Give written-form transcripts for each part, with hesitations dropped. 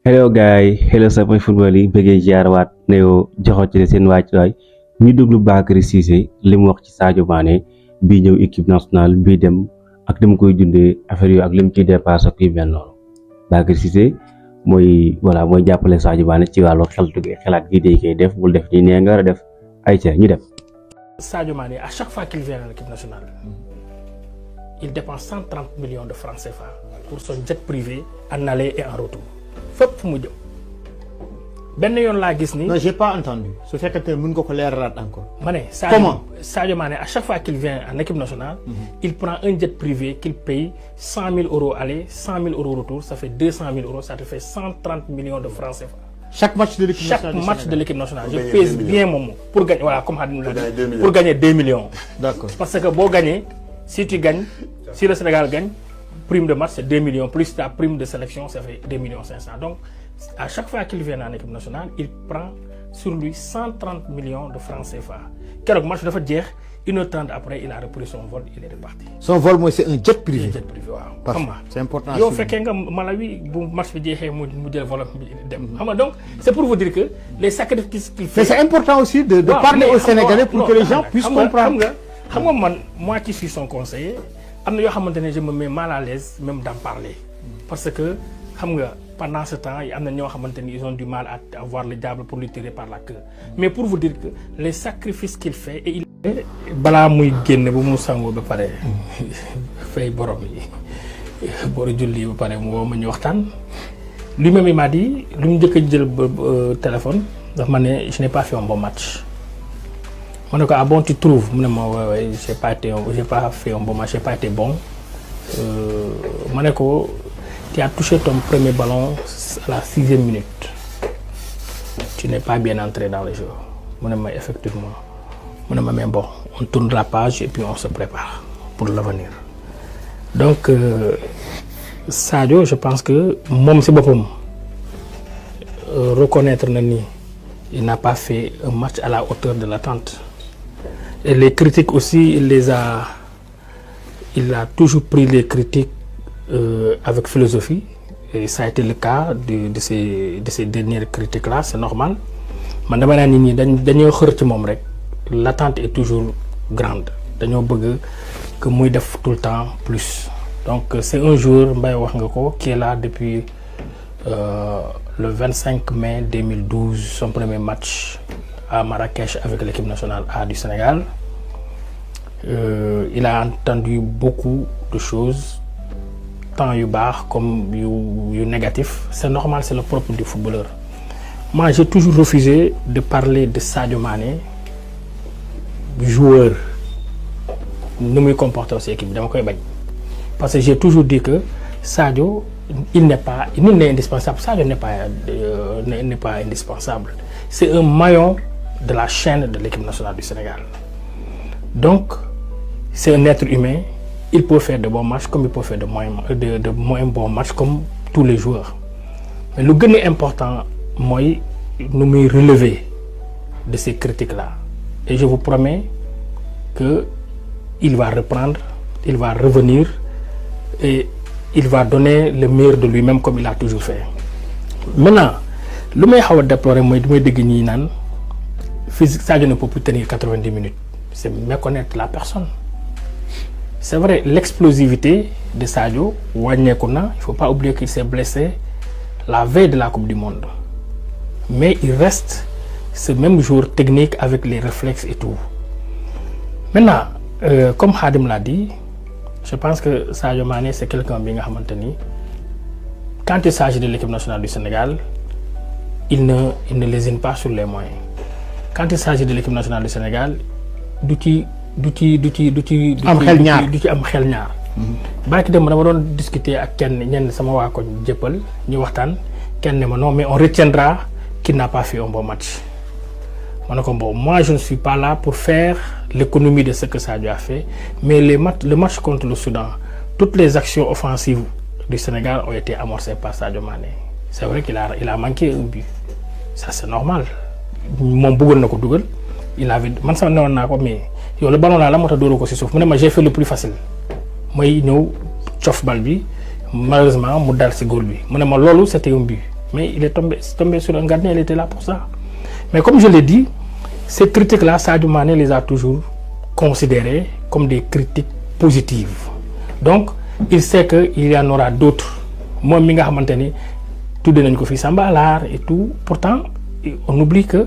hello guys, hello samay football yi bëggee ziarwaat ne yoo joxo ci seen wàccuwaay ñu déglu Bakary Cissé li mu wax ci Sadio Mané bii ñëw équipe nationale bii dem ak li mu koy dundee affaire yooyu ak li mu ciy dépassé ak yu mel noonu Bakary Cissé mooy jàppale Sadio Mané ci wàllu xelaat gi day koy def bul def nii nee nga war a def ayca ñu def. Sadio Mané à chaque fois qu'il vient à l'équipe nationale il dépense 130 millions de francs CFA pour son jet privé en aller et en retour. Fépp fu mu jëm benn yoon laa gis ni. non j'ai pas entendu su fekkee mën nga ko leeralaat encore. ma ne Sadio Mané à chaque fois qu'il vient en équipe nationale. il prend un jet privé qu'il paye 100 000 euros aller 100 000 euros retour ça fait 200 000 euros ça te fait 130 millions de francs CFA. chaque match de l'équipe nationale chaque match de l'équipe nationale. je pèse bien mon mot pour gagner voilà comme Hadim l'a dit pour gagner 2 millions. D'accord. Parce que boo gagner si tu gagnes si le Sénégal gagne. Prime de match c'est 2 millions plus ta prime de sélection ça fait 2 millions 500 donc à chaque fois qu'il vient en équipe nationale il prend sur lui 130 millions de francs CFA keroog match dafa jeex 1h30 après il a repris son vol il est reparti. son vol mooy c'est un jet privé. waaw xam nga c'est important. yow fekkee nga Malawi bu match bi jeexee mu jël vol bi dem xam nga donc c'est pour vous dire que les sacrifices qu'il fait. mais c'est important aussi de parler aux Sénégalais pour que les gens puissent comprendre. xam nga man moi qui suis son conseiller. am na yoo xamante ne je me mets mal à l'aise même d'en parler parce que xam nga pendant ce temps am na ñoo xamante ni ils ont du mal à avoir le diable pour lui tirer par la queue mais pour vous dire que les sacrifices qu'il fait et il balaa muy génn ba mu sangoo ba pare fay borom yi boru julli ba pare mu woo ma ñu waxtaan lui-même il m'a dit lu mu njëkk a jël téléphone daf ma ne je n'ai pas fait un bon match. ma ne ko ah bon tu trouves mu ne ma ouais j'ai pas fait un bon match j'ai pas été bon ma ne ko tu as touché ton premier ballon à la 6e minute tu n'es pas bien entré dans le jeu mu ne ma effectivement mu ne ma mais bon on tourne la page et puis on se prépare pour l'avenir donc Sadio je pense que moom ci boppam reconnaître na ni il n'a pas fait un match à la hauteur de l'attente. Et les critiques aussi, il a toujours pris les critiques avec philosophie. Et ça a été le cas de ces dernières critiques-là, c'est normal. Mais l'attente est toujours grande. Dañoo bëgg que muy def tout le temps plus. Donc c'est un joueur qui est là depuis le 25 mai 2012, son premier match à Marrakech avec l'équipe nationale A du Sénégal. Il a entendu beaucoup de choses, tant yu baax comme yu négatif. C'est normal, c'est le propre du footballeur. Moi, j'ai toujours refusé de parler de Sadio Mané, joueur, nu muy comporter aussi équipe dama koy bañ. Parce que j'ai toujours dit que Sadio, il n'est indispensable. Sadio n'est pas indispensable. C'est un maillon de la chaîne de l'équipe nationale du Sénégal. Donc, c'est un être humain. Il peut faire de bons matchs comme il peut faire de moins bons matchs comme tous les joueurs. Mais le plus important, moi, nous me relever de ces critiques-là. Et je vous promets qu'il va reprendre, il va revenir et il va donner le meilleur de lui-même comme il a toujours fait. Maintenant, le meilleur déplorer, moi, physique, Sadio ne peut plus tenir 90 minutes. C'est méconnaître la personne. C'est vrai, l'explosivité de Sadio, il ne faut pas oublier qu'il s'est blessé la veille de la Coupe du Monde. Mais il reste ce même joueur technique avec les réflexes et tout. Maintenant, comme Hadim l'a dit, je pense que Sadio Mané, c'est quelqu'un bien à maintenir. Quand il s'agit de l'équipe nationale du Sénégal, il ne lésine pas sur les moyens. Quand il s'agit de l'équipe nationale du Sénégal, du ci am xel ñaar. Barki dem dama doon discuter ak ñenn sama waa ko jëppal ñu waxtaan kenn ne ma non mais on retiendra qu'il n'a pas fait un bon match. Bon, moi je ne suis pas là pour faire l'économie de ce que Sadio a fait, mais le match contre le Soudan, toutes les actions offensives du Sénégal ont été amorcées par Sadio Mané. C'est vrai qu'il a manqué un but. Ça c'est normal. Mon bëggoon na ko dugal. Il avait man sama newoon naa ko mais yow le ballon là la moo tax dóoroo ko ci suuf mu ne ma j'ai fait le plus facile mooy ñëw cof bal bi malheureusement mu dal ci góol bi mu ne ma loolu c'était un but mais il est tombé sur un gardien, il était là pour ça. Mais comme je l'ai dit, ces critiques-là, Sadio Mané les a toujours considérées comme des critiques positives. Donc, il sait qu'il y en aura d'autres. Moi, je sais tout de même Samba Alar et tout. Pourtant, on oublie que,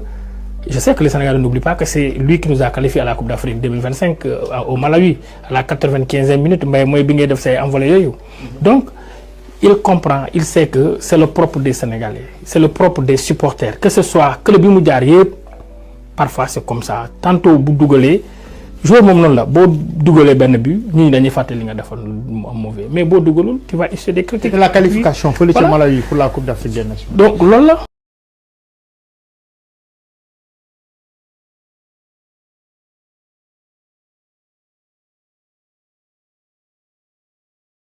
je sais que les Sénégalais n'oublient pas que c'est lui qui nous a qualifié à la Coupe d'Afrique 2025 au Malawi, à la 95e minute, mais moi, je suis envolé. Donc, il comprend, il sait que c'est le propre des Sénégalais, c'est le propre des supporters. Que ce soit que le Bimoudjari, parfois c'est comme ça. Tantôt, vous dougalez, joueur mom non la, bo dougalé ben but, ñi dañuy faté li nga defal mauvais. Mais bo dougalul, tu vas essayer des critiques. La qualification pour le Malawi pour la Coupe d'Afrique des Nations. Donc loolu la